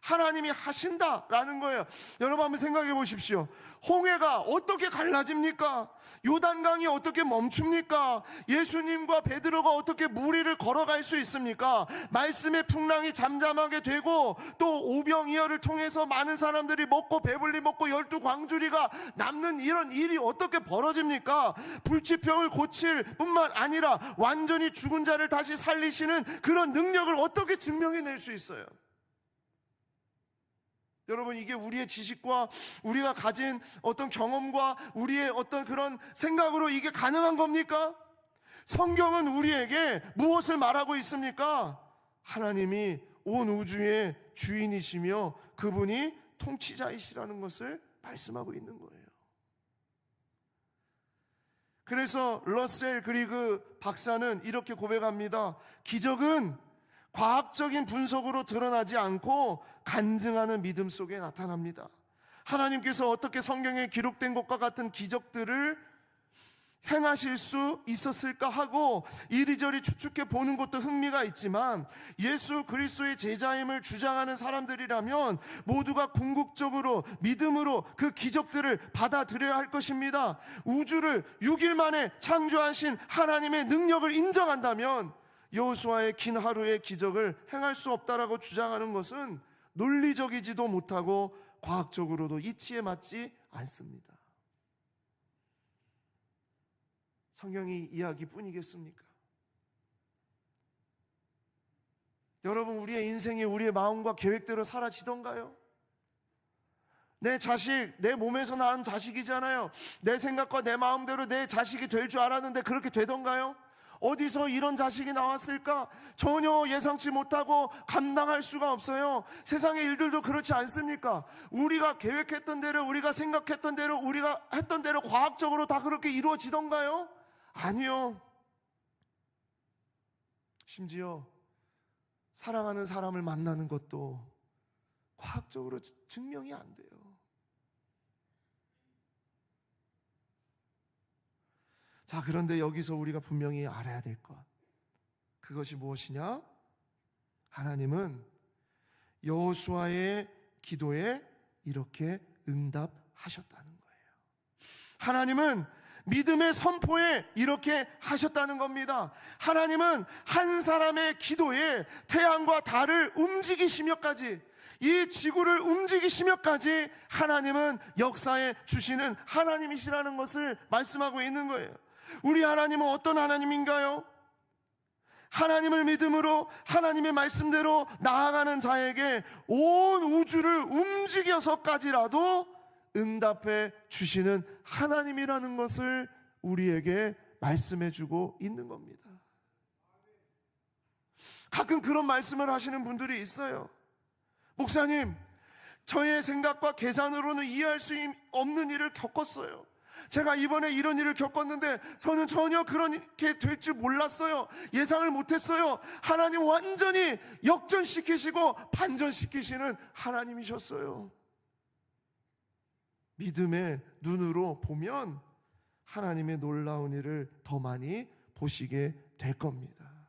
하나님이 하신다라는 거예요. 여러분 한번 생각해 보십시오. 홍해가 어떻게 갈라집니까? 요단강이 어떻게 멈춥니까? 예수님과 베드로가 어떻게 물 위를 걸어갈 수 있습니까? 말씀의 풍랑이 잠잠하게 되고 또 오병이어를 통해서 많은 사람들이 먹고 배불리 먹고 12광주리가 남는 이런 일이 어떻게 벌어집니까? 불치병을 고칠 뿐만 아니라 완전히 죽은 자를 다시 살리시는 그런 능력을 어떻게 증명해낼 수 있어요? 여러분, 이게 우리의 지식과 우리가 가진 어떤 경험과 우리의 어떤 그런 생각으로 이게 가능한 겁니까? 성경은 우리에게 무엇을 말하고 있습니까? 하나님이 온 우주의 주인이시며 그분이 통치자이시라는 것을 말씀하고 있는 거예요. 그래서 러셀 그리그 박사는 이렇게 고백합니다. 기적은 과학적인 분석으로 드러나지 않고 간증하는 믿음 속에 나타납니다. 하나님께서 어떻게 성경에 기록된 것과 같은 기적들을 행하실 수 있었을까 하고 이리저리 추측해 보는 것도 흥미가 있지만, 예수 그리스도의 제자임을 주장하는 사람들이라면 모두가 궁극적으로 믿음으로 그 기적들을 받아들여야 할 것입니다. 우주를 6일 만에 창조하신 하나님의 능력을 인정한다면 여호수아의 긴 하루의 기적을 행할 수 없다라고 주장하는 것은 논리적이지도 못하고 과학적으로도 이치에 맞지 않습니다. 성경이 이야기뿐이겠습니까? 여러분, 우리의 인생이 우리의 마음과 계획대로 사라지던가요? 내 자식, 내 몸에서 낳은 자식이잖아요. 내 생각과 내 마음대로 내 자식이 될 줄 알았는데 그렇게 되던가요? 어디서 이런 자식이 나왔을까? 전혀 예상치 못하고 감당할 수가 없어요. 세상의 일들도 그렇지 않습니까? 우리가 계획했던 대로, 우리가 생각했던 대로, 우리가 했던 대로 과학적으로 다 그렇게 이루어지던가요? 아니요. 심지어 사랑하는 사람을 만나는 것도 과학적으로 증명이 안 돼요. 자, 그런데 여기서 우리가 분명히 알아야 될 것, 그것이 무엇이냐? 하나님은 여호수아의 기도에 이렇게 응답하셨다는 거예요. 하나님은 믿음의 선포에 이렇게 하셨다는 겁니다. 하나님은 한 사람의 기도에 태양과 달을 움직이시며까지, 이 지구를 움직이시며까지 하나님은 역사에 주시는 하나님이시라는 것을 말씀하고 있는 거예요. 우리 하나님은 어떤 하나님인가요? 하나님을 믿음으로 하나님의 말씀대로 나아가는 자에게 온 우주를 움직여서까지라도 응답해 주시는 하나님이라는 것을 우리에게 말씀해 주고 있는 겁니다. 가끔 그런 말씀을 하시는 분들이 있어요. 목사님, 저의 생각과 계산으로는 이해할 수 없는 일을 겪었어요. 제가 이번에 이런 일을 겪었는데 저는 전혀 그렇게 될 줄 몰랐어요. 예상을 못했어요. 하나님 완전히 역전시키시고 반전시키시는 하나님이셨어요. 믿음의 눈으로 보면 하나님의 놀라운 일을 더 많이 보시게 될 겁니다.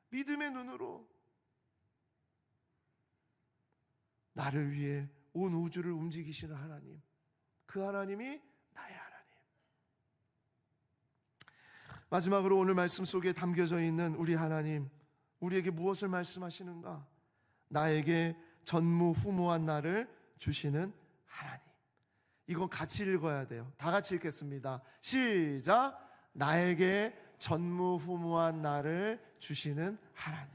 믿음의 눈으로 나를 위해 온 우주를 움직이시는 하나님, 그 하나님이 나의 하나님. 마지막으로 오늘 말씀 속에 담겨져 있는 우리 하나님, 우리에게 무엇을 말씀하시는가? 나에게 전무후무한 날을 주시는 하나님. 이건 같이 읽어야 돼요. 다 같이 읽겠습니다. 시작. 나에게 전무후무한 날을 주시는 하나님.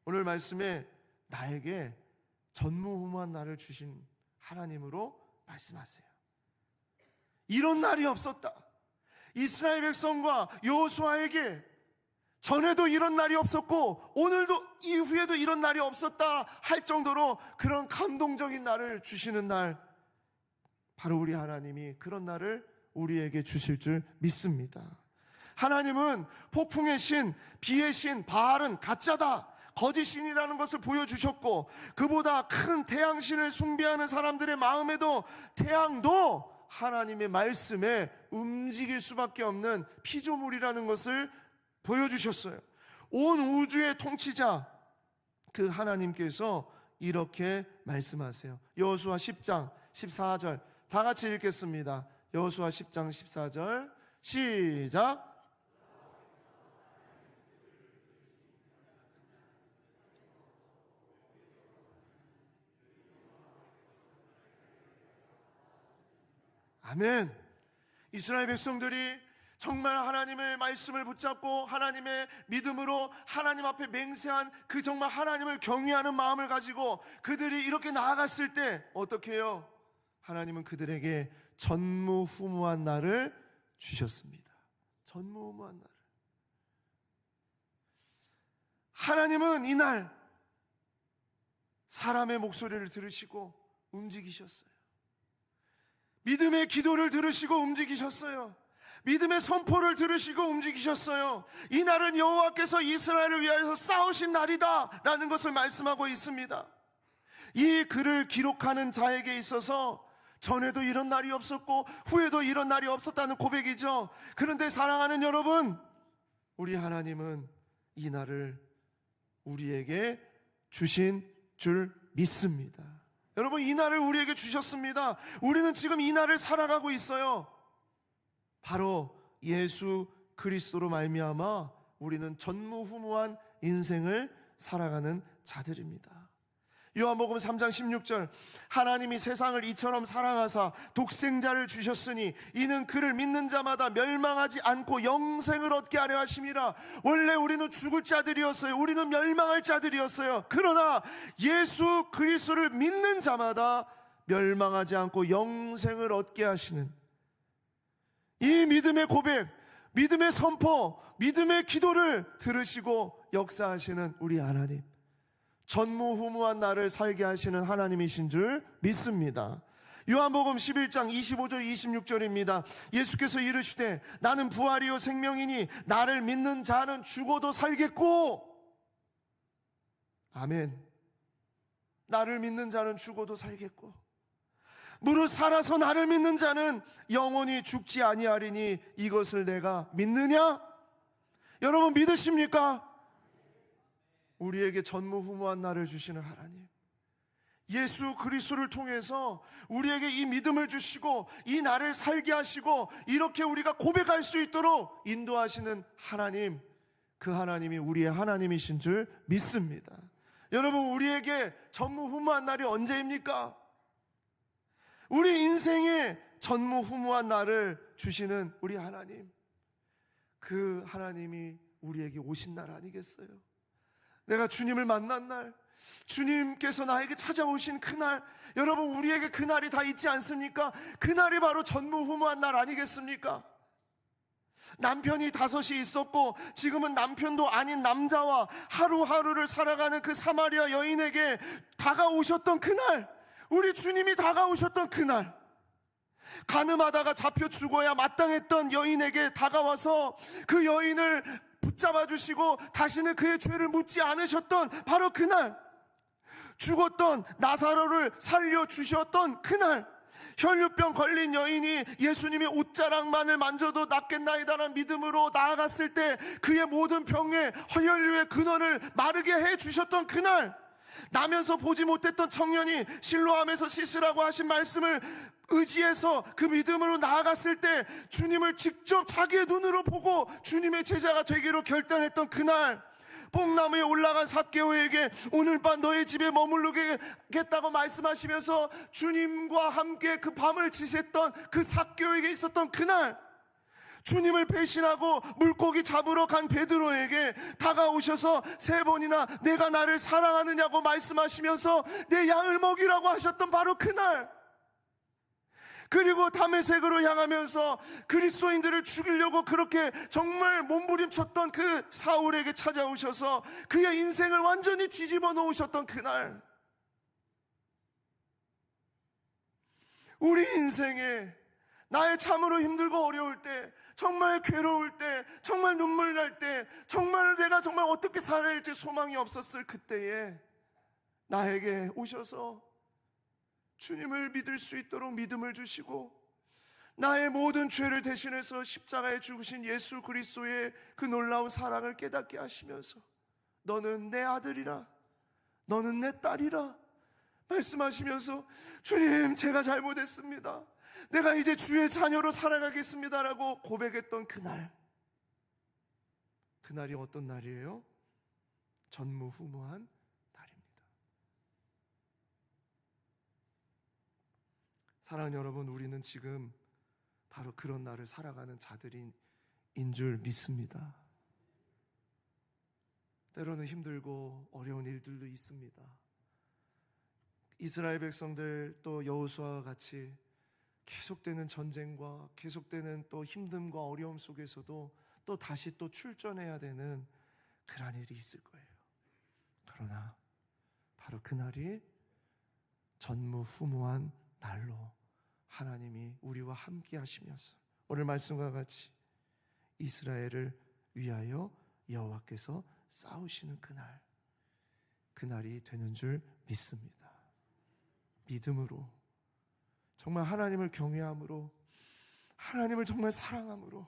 오늘 말씀에 나에게 전무후무한 날을 주신 하나님으로 말씀하세요. 이런 날이 없었다. 이스라엘 백성과 여호수아에게 전에도 이런 날이 없었고 오늘도 이후에도 이런 날이 없었다 할 정도로 그런 감동적인 날을 주시는 날, 바로 우리 하나님이 그런 날을 우리에게 주실 줄 믿습니다. 하나님은 폭풍의 신, 비의 신 바알은 가짜다, 거짓신이라는 것을 보여주셨고, 그보다 큰 태양신을 숭배하는 사람들의 마음에도 태양도 하나님의 말씀에 움직일 수밖에 없는 피조물이라는 것을 보여주셨어요. 온 우주의 통치자 그 하나님께서 이렇게 말씀하세요. 여호수아 10장 14절 다 같이 읽겠습니다. 여호수아 10장 14절 시작. 아멘. 이스라엘 백성들이 정말 하나님의 말씀을 붙잡고 하나님의 믿음으로 하나님 앞에 맹세한 그 정말 하나님을 경외하는 마음을 가지고 그들이 이렇게 나아갔을 때 어떻게 해요? 하나님은 그들에게 전무후무한 날을 주셨습니다. 전무후무한 날을. 하나님은 이날 사람의 목소리를 들으시고 움직이셨어요. 믿음의 기도를 들으시고 움직이셨어요. 믿음의 선포를 들으시고 움직이셨어요. 이 날은 여호와께서 이스라엘을 위하여 싸우신 날이다 라는 것을 말씀하고 있습니다. 이 글을 기록하는 자에게 있어서 전에도 이런 날이 없었고 후에도 이런 날이 없었다는 고백이죠. 그런데 사랑하는 여러분, 우리 하나님은 이 날을 우리에게 주신 줄 믿습니다. 여러분, 이 날을 우리에게 주셨습니다. 우리는 지금 이 날을 살아가고 있어요. 바로 예수 그리스도로 말미암아 우리는 전무후무한 인생을 살아가는 자들입니다. 요한복음 3장 16절 하나님이 세상을 이처럼 사랑하사 독생자를 주셨으니 이는 그를 믿는 자마다 멸망하지 않고 영생을 얻게 하려 하심이라. 원래 우리는 죽을 자들이었어요. 우리는 멸망할 자들이었어요. 그러나 예수 그리스도를 믿는 자마다 멸망하지 않고 영생을 얻게 하시는 이 믿음의 고백, 믿음의 선포, 믿음의 기도를 들으시고 역사하시는 우리 하나님, 전무후무한 나를 살게 하시는 하나님이신 줄 믿습니다. 요한복음 11장 25절 26절입니다. 예수께서 이르시되 나는 부활이요 생명이니 나를 믿는 자는 죽어도 살겠고, 아멘. 나를 믿는 자는 죽어도 살겠고 무릇 살아서 나를 믿는 자는 영원히 죽지 아니하리니 이것을 내가 믿느냐? 여러분 믿으십니까? 우리에게 전무후무한 날을 주시는 하나님, 예수 그리스도를 통해서 우리에게 이 믿음을 주시고 이 날을 살게 하시고 이렇게 우리가 고백할 수 있도록 인도하시는 하나님, 그 하나님이 우리의 하나님이신 줄 믿습니다. 여러분, 우리에게 전무후무한 날이 언제입니까? 우리 인생에 전무후무한 날을 주시는 우리 하나님, 그 하나님이 우리에게 오신 날 아니겠어요? 내가 주님을 만난 날, 주님께서 나에게 찾아오신 그날, 여러분 우리에게 그날이 다 있지 않습니까? 그날이 바로 전무후무한 날 아니겠습니까? 남편이 5이 있었고 지금은 남편도 아닌 남자와 하루하루를 살아가는 그 사마리아 여인에게 다가오셨던 그날, 우리 주님이 다가오셨던 그날, 간음하다가 잡혀 죽어야 마땅했던 여인에게 다가와서 그 여인을 붙잡아 주시고 다시는 그의 죄를 묻지 않으셨던 바로 그날, 죽었던 나사로를 살려주셨던 그날, 혈류병 걸린 여인이 예수님의 옷자락만을 만져도 낫겠나이다라는 믿음으로 나아갔을 때 그의 모든 병에 혈류의 근원을 마르게 해주셨던 그날, 나면서 보지 못했던 청년이 실로암에서 씻으라고 하신 말씀을 의지해서 그 믿음으로 나아갔을 때 주님을 직접 자기의 눈으로 보고 주님의 제자가 되기로 결단했던 그날, 뽕나무에 올라간 삭개오에게 오늘 밤 너의 집에 머무르겠다고 말씀하시면서 주님과 함께 그 밤을 지샜던 그 삭개오에게 있었던 그날, 주님을 배신하고 물고기 잡으러 간 베드로에게 다가오셔서 3번이나 내가 나를 사랑하느냐고 말씀하시면서 내 양을 먹이라고 하셨던 바로 그날, 그리고 다메섹으로 향하면서 그리스도인들을 죽이려고 그렇게 정말 몸부림쳤던 그 사울에게 찾아오셔서 그의 인생을 완전히 뒤집어 놓으셨던 그날, 우리 인생에 나의 참으로 힘들고 어려울 때, 정말 괴로울 때, 정말 눈물 날 때, 정말 내가 정말 어떻게 살아야 할지 소망이 없었을 그때에 나에게 오셔서 주님을 믿을 수 있도록 믿음을 주시고 나의 모든 죄를 대신해서 십자가에 죽으신 예수 그리스도의 그 놀라운 사랑을 깨닫게 하시면서 너는 내 아들이라, 너는 내 딸이라 말씀하시면서 주님, 제가 잘못했습니다, 내가 이제 주의 자녀로 살아가겠습니다라고 고백했던 그날이 어떤 날이에요? 전무후무한 날입니다. 사랑하는 여러분, 우리는 지금 바로 그런 날을 살아가는 자들인 줄 믿습니다. 때로는 힘들고 어려운 일들도 있습니다. 이스라엘 백성들 또 여호수아와 같이 계속되는 전쟁과 계속되는 또 힘듦과 어려움 속에서도 또 다시 또 출전해야 되는 그런 일이 있을 거예요. 그러나 바로 그날이 전무후무한 날로 하나님이 우리와 함께 하시면서 오늘 말씀과 같이 이스라엘을 위하여 여호와께서 싸우시는 그날이 되는 줄 믿습니다. 믿음으로, 정말 하나님을 경외함으로, 하나님을 정말 사랑함으로,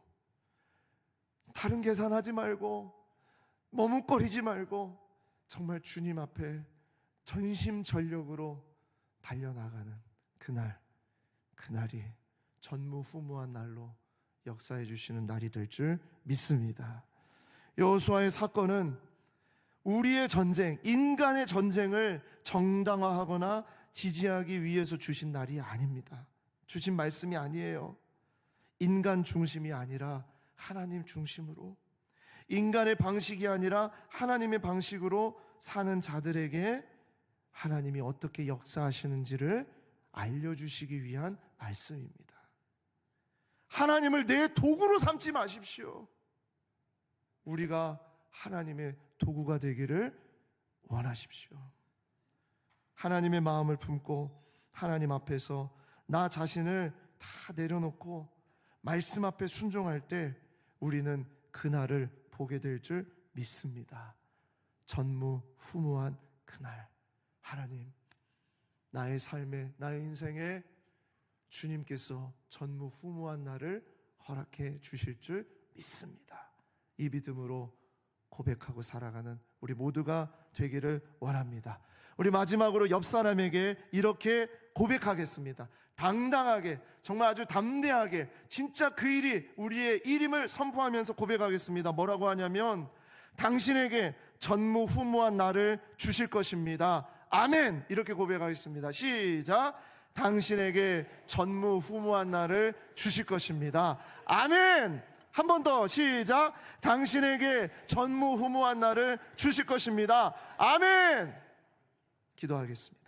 다른 계산하지 말고 머뭇거리지 말고 정말 주님 앞에 전심전력으로 달려나가는 그날이 전무후무한 날로 역사해 주시는 날이 될 줄 믿습니다. 여호수아의 사건은 우리의 전쟁, 인간의 전쟁을 정당화하거나 지지하기 위해서 주신 날이 아닙니다. 주신 말씀이 아니에요. 인간 중심이 아니라 하나님 중심으로, 인간의 방식이 아니라 하나님의 방식으로 사는 자들에게 하나님이 어떻게 역사하시는지를 알려주시기 위한 말씀입니다. 하나님을 내 도구로 삼지 마십시오. 우리가 하나님의 도구가 되기를 원하십시오. 하나님의 마음을 품고 하나님 앞에서 나 자신을 다 내려놓고 말씀 앞에 순종할 때 우리는 그날을 보게 될 줄 믿습니다. 전무후무한 그날, 하나님, 나의 삶에, 나의 인생에 주님께서 전무후무한 날을 허락해 주실 줄 믿습니다. 이 믿음으로 고백하고 살아가는 우리 모두가 되기를 원합니다. 우리 마지막으로 옆 사람에게 이렇게 고백하겠습니다. 당당하게, 정말 아주 담대하게, 진짜 그 일이 우리의 일임을 선포하면서 고백하겠습니다. 뭐라고 하냐면, 당신에게 전무후무한 날을 주실 것입니다. 아멘. 이렇게 고백하겠습니다. 시작. 당신에게 전무후무한 날을 주실 것입니다. 아멘. 한 번 더 시작. 당신에게 전무후무한 날을 주실 것입니다. 아멘. 기도하겠습니다.